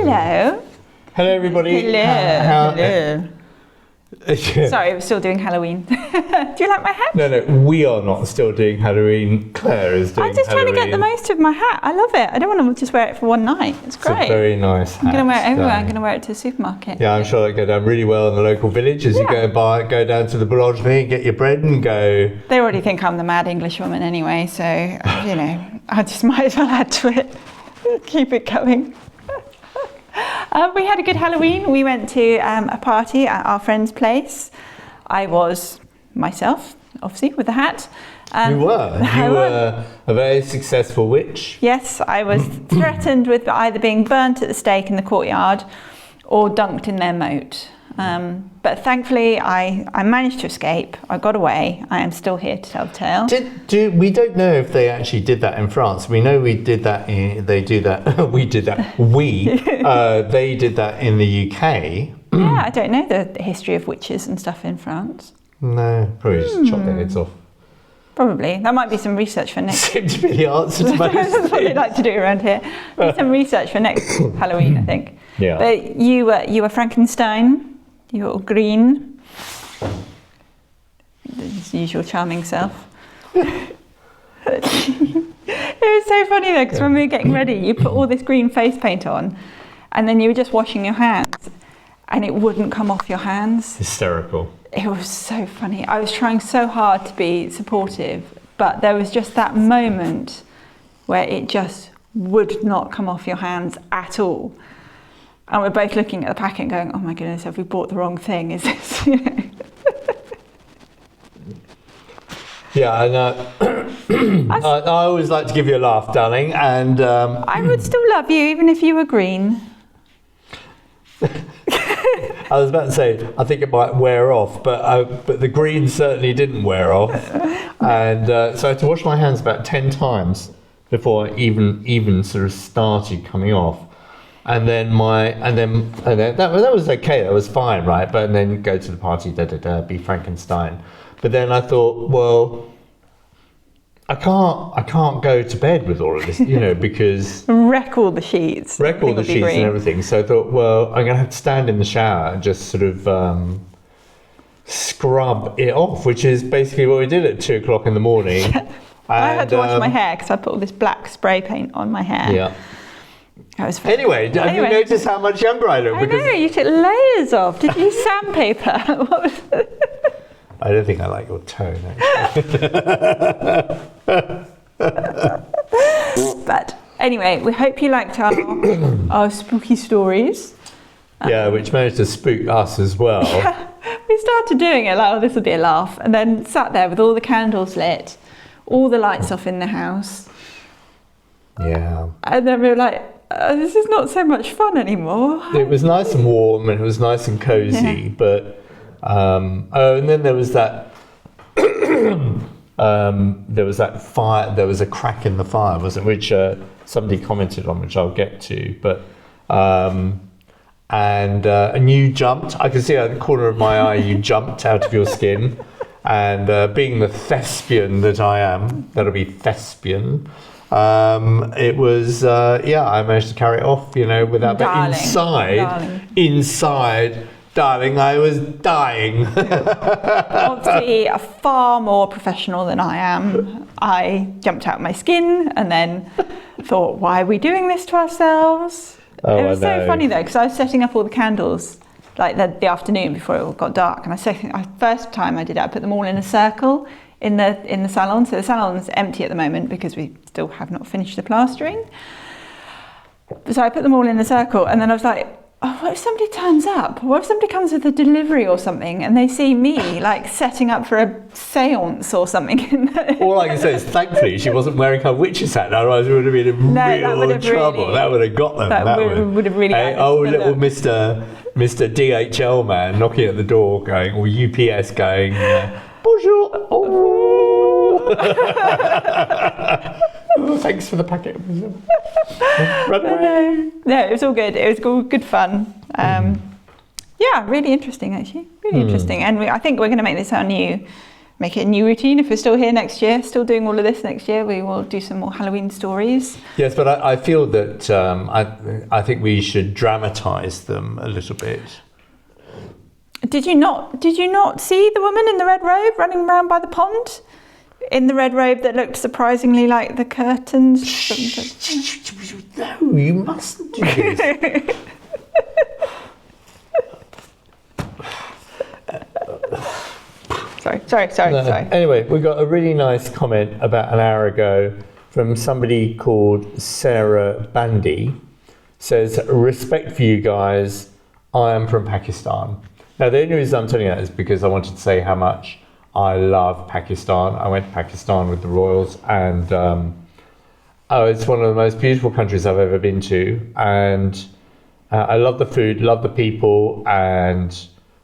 Hello. Hello, everybody. Hello. Sorry, we're still doing Halloween. Do you like my hat? No, we are not still doing Halloween. Claire is doing Halloween. I'm just trying to get the most of my hat. I love it. I don't want to just wear it for one night. It's great. It's a very nice hat. I'm going to wear it everywhere. I'm going to wear it to the supermarket. Yeah, I'm sure that'll go down really well in the local village as you go down to the boulangerie and get your bread and go. They already think I'm the mad English woman anyway, so, I just might as well add to it. Keep it going. We had a good Halloween. We went to a party at our friend's place. I was myself, obviously, with the hat. You were. You were a very successful witch. Yes, I was threatened with either being burnt at the stake in the courtyard or dunked in their moat. But thankfully, I managed to escape. I got away. I am still here to tell the tale. We don't know if they actually did that in France. We know we did that. They do that. We did that. They did that in the UK. Yeah, I don't know the history of witches and stuff in France. No, probably just chop their heads off. Probably. That might be some research for next. Seems to be the answer to most things. That's what they like to do around here. Some research for next Halloween, I think. Yeah. But you were Frankenstein. You were green. His usual charming self. It was so funny though, because when we were getting ready, you put all this green face paint on, and then you were just washing your hands, and it wouldn't come off your hands. Hysterical. It was so funny. I was trying so hard to be supportive, but there was just that moment where it just would not come off your hands at all. And we're both looking at the packet and going, oh my goodness, have we bought the wrong thing? Is this, Yeah, and I always like to give you a laugh, darling, and I would still love you even if you were green. I was about to say, I think it might wear off, but the green certainly didn't wear off, and so I had to wash my hands about 10 times before I even sort of started coming off. And then that was okay, that was fine, right? But then go to the party, be Frankenstein. But then I thought, well, I can't go to bed with all of this, because wreck all the sheets and everything. So I thought, well, I'm gonna have to stand in the shower and just sort of scrub it off, which is basically what we did at 2:00 in the morning. I had to wash my hair because I put all this black spray paint on my hair. Yeah. Anyway, have you noticed how much younger I look? I know, you took layers off. Did you use sandpaper? What was I don't think I like your tone, actually. But anyway, we hope you liked our spooky stories. Yeah, which managed to spook us as well. We started doing it like, oh, this will be a laugh, and then sat there with all the candles lit, all the lights off in the house. Yeah. And then we were like, this is not so much fun anymore. It was nice and warm and it was nice and cozy, but and then there was that fire. There was a crack in the fire, wasn't it? Which somebody commented on, which I'll get to. But and you jumped. I can see out of the corner of my eye you jumped out of your skin, and being the thespian that I am, that'll be thespian. It was, I managed to carry it off, without, but inside, darling, I was dying. Obviously, far more professional than I am. I jumped out of my skin and then thought, why are we doing this to ourselves? It was so funny though, because I was setting up all the candles like the afternoon before it all got dark. And first time I did it, I put them all in a circle in the salon. So the salon's empty at the moment because we still have not finished the plastering. So I put them all in a circle, and then I was like, oh, what if somebody turns up? What if somebody comes with a delivery or something and they see me like setting up for a seance or something? All I can say is thankfully she wasn't wearing her witch's hat, otherwise we would have been in real trouble. That would have got them. That would have really little Mr. DHL man knocking at the door going, or UPS going, bonjour. Oh, thanks for the packet. Run away. No, it was all good. It was all good fun. Yeah, really interesting actually. Really interesting. And I think we're going to make this our new make it a new routine. If we're still here next year, still doing all of this next year, we will do some more Halloween stories. Yes, but I feel that I think we should dramatise them a little bit. Did you not see the woman in the red robe running around by the pond? In the red robe that looked surprisingly like the curtains. No, you mustn't do this. Sorry. Anyway, we got a really nice comment about an hour ago from somebody called Sarah Bandy. Says, respect for you guys, I am from Pakistan. Now, the only reason I'm telling you that is because I wanted to say how much I love Pakistan. I went to Pakistan with the Royals, and it's one of the most beautiful countries I've ever been to. And I love the food, love the people, and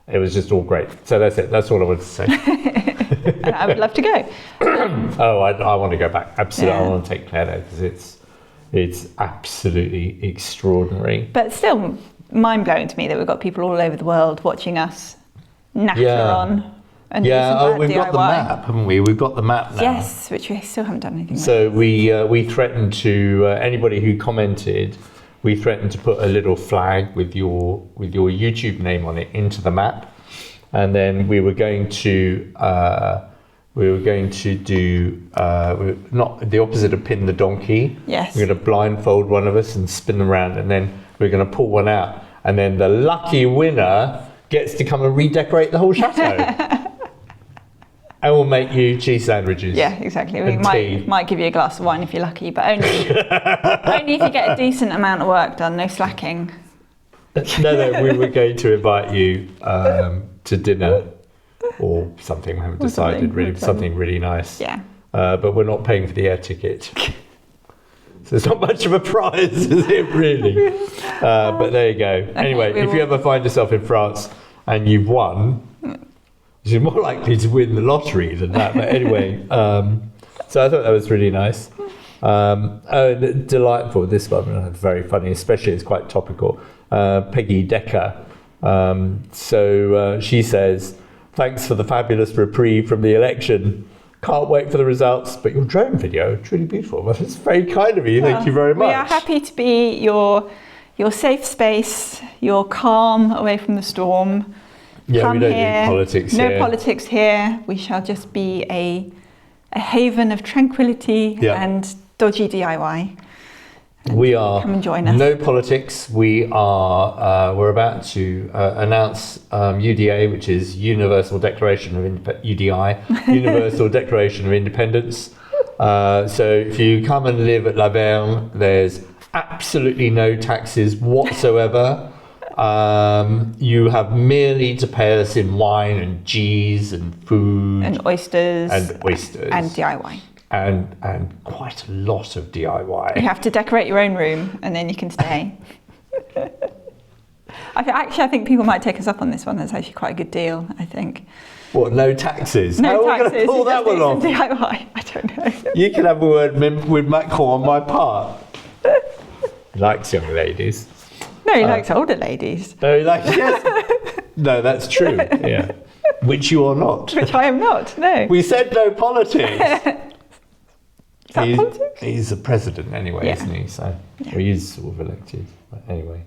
it was just all great. So that's it. That's all I wanted to say. And I would love to go. I want to go back. Absolutely. Yeah. I want to take Claire there because it's absolutely extraordinary. But still mind-blowing to me that we've got people all over the world watching us natter on. And we've got the map, haven't we? We've got the map now. Yes, which we still haven't done anything with. So we threatened to anybody who commented, we threatened to put a little flag with your YouTube name on it into the map, and then we were going to do not the opposite of pin the donkey. Yes. We're going to blindfold one of us and spin them around, and then we're going to pull one out, and then the lucky winner gets to come and redecorate the whole chateau. And we'll make you cheese sandwiches. Yeah, exactly. We might give you a glass of wine if you're lucky, but only if you get a decent amount of work done, no slacking. No, we were going to invite you to dinner or something. We haven't decided really. Something really nice. Yeah. But we're not paying for the air ticket. So it's not much of a prize, is it really? But there you go. Okay, anyway, if you ever find yourself in France and you've won, you're more likely to win the lottery than that. But anyway, so I thought that was really nice. Delightful. This one, very funny, especially it's quite topical. Peggy Decker. She says, thanks for the fabulous reprieve from the election. Can't wait for the results, but your drone video, truly beautiful. Well, it's very kind of you. Thank you very much. We are happy to be your safe space, your calm away from the storm. Yeah, Come we don't here. do politics no here. No politics here. We shall just be a haven of tranquility and dodgy DIY. We are. Come and join us. No politics. We're about to announce UDA, which is Universal Declaration of Universal Declaration of Independence. So if you come and live at La Verne, there's absolutely no taxes whatsoever. You have merely to pay us in wine and cheese and food and oysters and DIY. And quite a lot of DIY. You have to decorate your own room and then you can stay. I think people might take us up on this one. That's actually quite a good deal, I think. What, no taxes? No How taxes. are we going to pull that one off? DIY. I don't know. You can have a word with Macron on my part. He likes young ladies. No, he likes older ladies. No, he likes, yes. No, that's true, yeah. Which you are not. Which I am not, no. We said no politics. Is that politics? He's the president anyway, isn't he? So he's sort of elected. But anyway.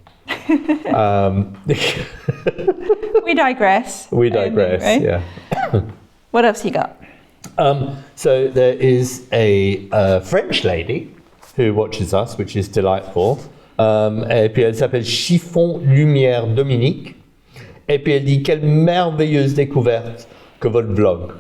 We digress. Anyway. Yeah. What else you got? So there is a French lady who watches us, which is delightful. Et puis elle s'appelle Chiffon Lumière Dominique. Et puis elle dit, quelle merveilleuse découverte que votre vlog.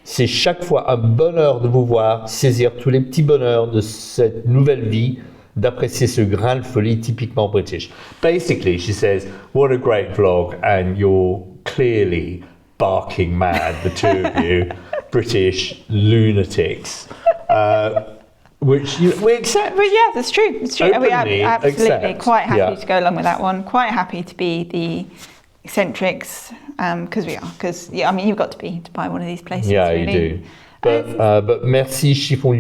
C'est chaque fois un bonheur de vous voir saisir tous les petits bonheurs de cette nouvelle vie, d'apprécier ce grain de folie typiquement British. Basically, she says, what a great vlog, and you're clearly barking mad, the two of you, British lunatics. Which we accept. But yeah, that's true. It's true. Openly We are absolutely accept. quite happy to go along with that one. Quite happy to be the eccentrics, because we are. Because you've got to be to buy one of these places. Yeah, really. you do. But merci Chiffon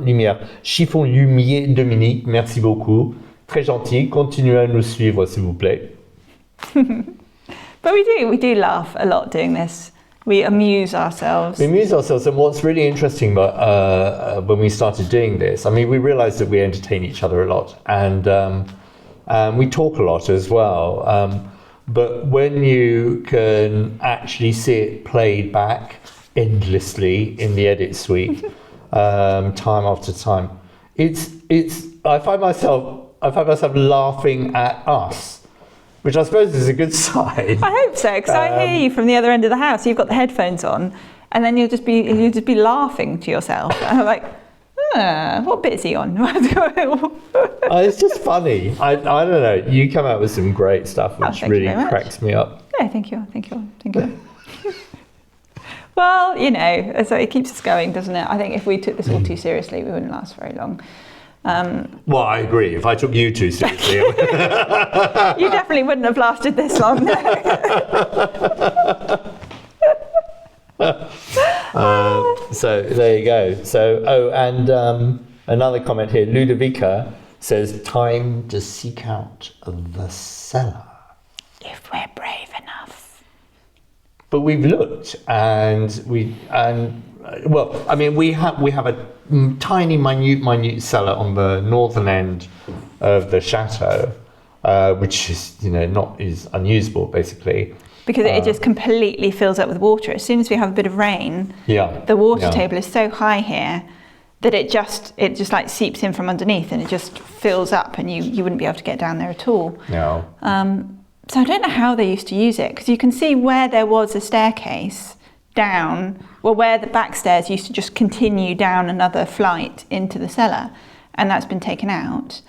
Lumière Dominique. Merci beaucoup. Très gentil. Continuez à nous suivre, s'il vous plaît. But we do laugh a lot doing this. We amuse ourselves. And what's really interesting about when we started doing this, I mean, we realised that we entertain each other a lot, and we talk a lot as well. But when you can actually see it played back endlessly in the edit suite, time after time, it's. I find myself laughing at us, which I suppose is a good sign. I hope so, because I hear you from the other end of the house. You've got the headphones on, and then you'll just be laughing to yourself. And I'm like, what bit is he on? It's just funny. I don't know. You come out with some great stuff, which really cracks me up. Yeah, thank you. Well, you know, so it keeps us going, doesn't it? I think if we took this all too seriously, we wouldn't last very long. Well, I agree. If I took you too seriously, you definitely wouldn't have lasted this long. So there you go. So, and another comment here. Ludovica says, "Time to seek out the cellar. If we're brave enough." But we've looked, well, I mean, we have a tiny, minute cellar on the northern end of the chateau, which is, is unusable basically. Because it just completely fills up with water. As soon as we have a bit of rain, the water table is so high here that it just like seeps in from underneath, and it just fills up, and you wouldn't be able to get down there at all. No. So I don't know how they used to use it, because you can see where there was a staircase down, where the back stairs used to just continue down another flight into the cellar, and that's been taken out.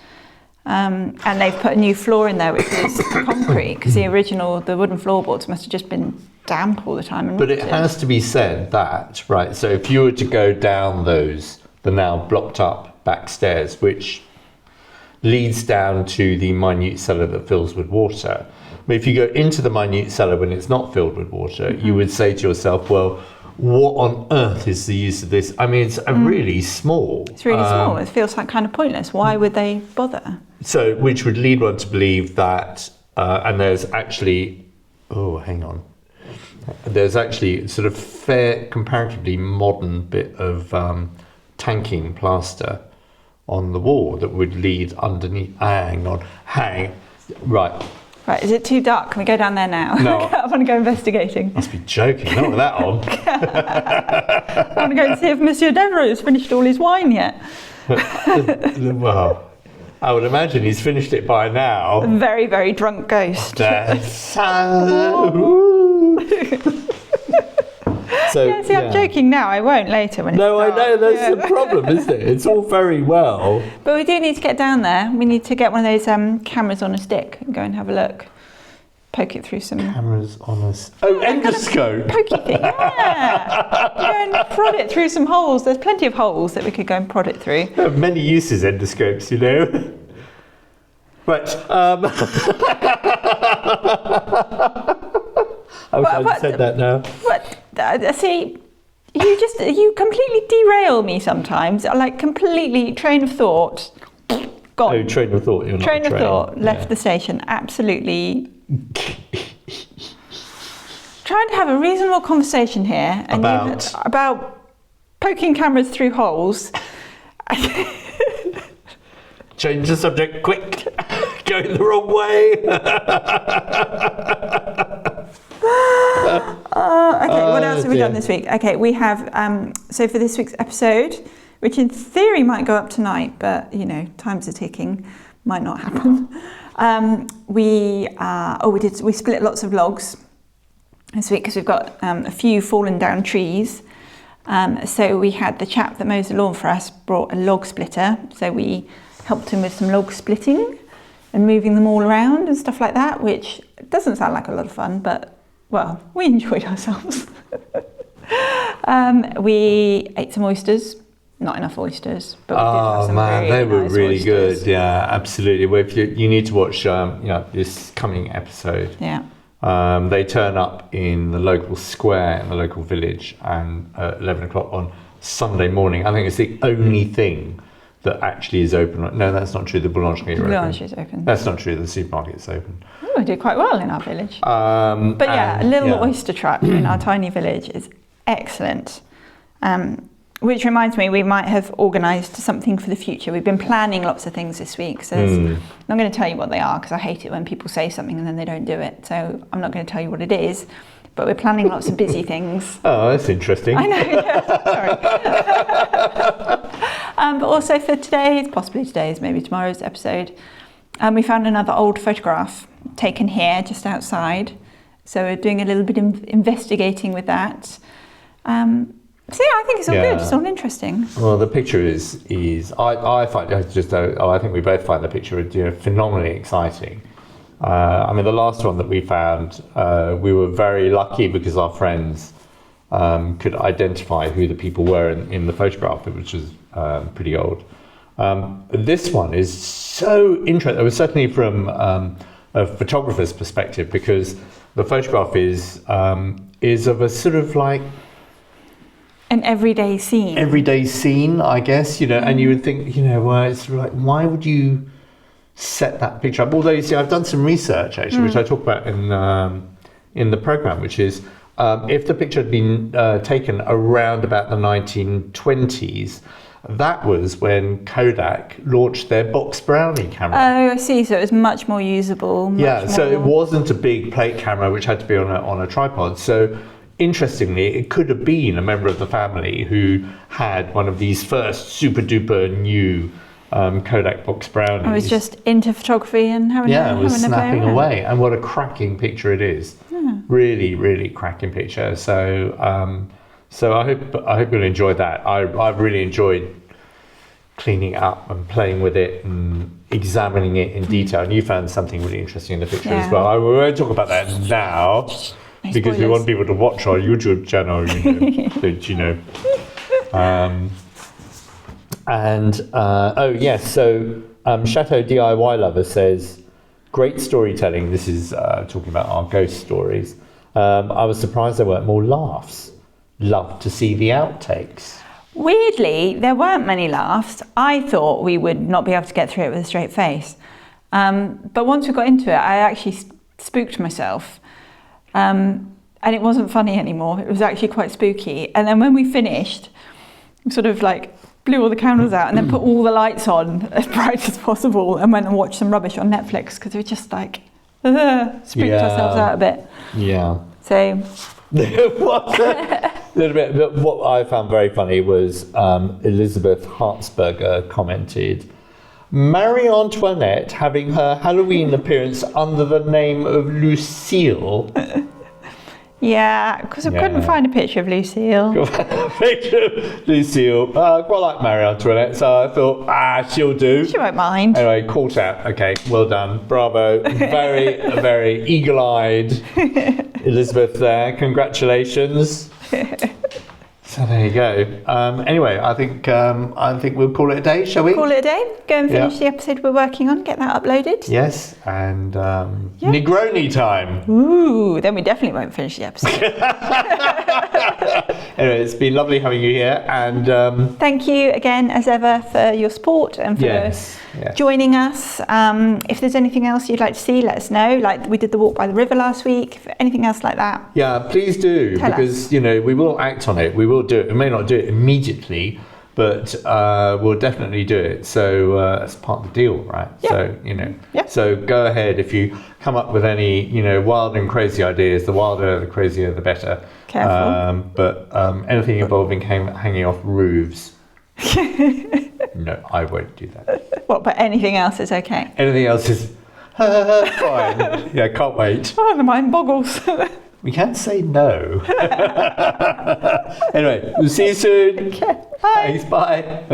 And they've put a new floor in there, which is concrete, because the wooden floorboards must have just been damp all the time. And but it has to be said that, right, so if you were to go down the now blocked up back stairs, which leads down to the minute cellar that fills with water, but if you go into the minute cellar when it's not filled with water, you would say to yourself, well, what on earth is the use of this? I mean, it's really small. It's really small. It feels like kind of pointless. Why would they bother? So, which would lead one to believe that, and there's actually, there's actually sort of comparatively modern bit of tanking plaster on the wall that would lead underneath. Right, is it too dark? Can we go down there now? No. I want to go investigating. Must be joking, not with that on. I want to go and see if Monsieur Devereux's finished all his wine yet. Well, I would imagine he's finished it by now. A very, very drunk ghost. I'm joking now. I won't later when it's dark. I know, that's the problem, isn't it? It's all very well. But we do need to get down there. We need to get one of those cameras on a stick and go and have a look. Poke it through some... Cameras on a... endoscope! Pokey thing, yeah. Go and prod it through some holes. There's plenty of holes that we could go and prod it through. There are many uses, endoscopes, Right. I wish I'd said that now. See, you completely derail me sometimes. Like completely train of thought gone. Oh, train of thought. You're not train of thought left the station. Absolutely. Trying to have a reasonable conversation here and about poking cameras through holes. Change the subject quick. Going the wrong way. Okay, what else have we done this week? Okay, we have, so for this week's episode, which in theory might go up tonight, but, times are ticking, might not happen. We split lots of logs this week because we've got a few fallen down trees. So we had the chap that mows the lawn for us brought a log splitter, so we helped him with some log splitting and moving them all around and stuff like that, which doesn't sound like a lot of fun, but well, we enjoyed ourselves. We ate some oysters, not enough oysters, but we did have some they were nice really oysters. good. Yeah, absolutely. Well, if you need to watch, this coming episode. Yeah. They turn up in the local square in the local village, and at 11 o'clock on Sunday morning. I think it's the only thing that actually is open. No, that's not true. The boulangerie are open. Is open. That's not true. The supermarket's open. Oh, we did quite well in our village. But a little oyster trap in our tiny village is excellent. Which reminds me, we might have organised something for the future. We've been planning lots of things this week. So I'm not going to tell you what they are because I hate it when people say something and then they don't do it. So I'm not going to tell you what it is. But we're planning lots of busy things. Oh, that's interesting. I know, yeah, sorry. But also for today's, possibly today's, maybe tomorrow's episode, we found another old photograph taken here just outside. So we're doing a little bit of investigating with that. So yeah, I think it's all good. It's all interesting. Well, the picture is I find I think we both find the picture phenomenally exciting. I mean, the last one that we found, we were very lucky because our friends could identify who the people were in the photograph, which was pretty old. This one is so interesting. It was certainly from a photographer's perspective because the photograph is of a sort of like an everyday scene, I guess, and you would think, well, it's like, why would you set that picture up? Although, you see, I've done some research actually, which I talk about in the program, which is if the picture had been taken around about the 1920s, that was when Kodak launched their box brownie camera. Oh, I see. So it was much more usable. So it wasn't a big plate camera which had to be on a tripod. So interestingly, it could have been a member of the family who had one of these first super duper new Kodak box brownies. I was just into photography and having it was snapping away. And what a cracking picture it is. Yeah. Really, really cracking picture. So I hope you'll enjoy that. I've really enjoyed cleaning it up and playing with it and examining it in detail. And you found something really interesting in the picture as well. I won't talk about that now because we want people to watch our YouTube channel, Chateau DIY Lover says, great storytelling. This is talking about our ghost stories. I was surprised there weren't more laughs. Love to see the outtakes. Weirdly, there weren't many laughs. I thought we would not be able to get through it with a straight face. But once we got into it, I actually spooked myself. And it wasn't funny anymore. It was actually quite spooky. And then when we finished, we sort of like blew all the candles out and then put all the lights on as bright as possible and went and watched some rubbish on Netflix because we just like spooked ourselves out a bit. Yeah. So what a little bit. But what I found very funny was Elizabeth Hartsberger commented, Marie Antoinette having her Halloween appearance under the name of Lucille. Yeah, because I couldn't find a picture of Lucille. Lucille. Quite like Marie Antoinette, so I thought, she'll do. She won't mind. Anyway, call chat. Okay, well done. Bravo. Very, very eagle-eyed Elizabeth there. Congratulations. So there you go. Anyway, I think we'll call it a day, shall we? Call it a day. Go and finish the episode we're working on. Get that uploaded. Yes, and Negroni time. Ooh, then we definitely won't finish the episode. Anyway, it's been lovely having you here, and thank you again, as ever, for your support and for joining us. If there's anything else you'd like to see, let us know. Like we did the walk by the river last week. Anything else like that? Yeah, please do. Tell because us. We will act on it. We will do it. We may not do it immediately, but we'll definitely do it. So that's part of the deal, right? Yeah. So So go ahead if you come up with any wild and crazy ideas. The wilder, the crazier, the better. Careful. But anything involving hanging off roofs. No, I won't do that. What? But anything else is okay. Anything else is fine. Yeah, can't wait. Oh, the mind boggles. We can't say no. Anyway, we'll see you soon. Okay. Bye. Thanks, bye.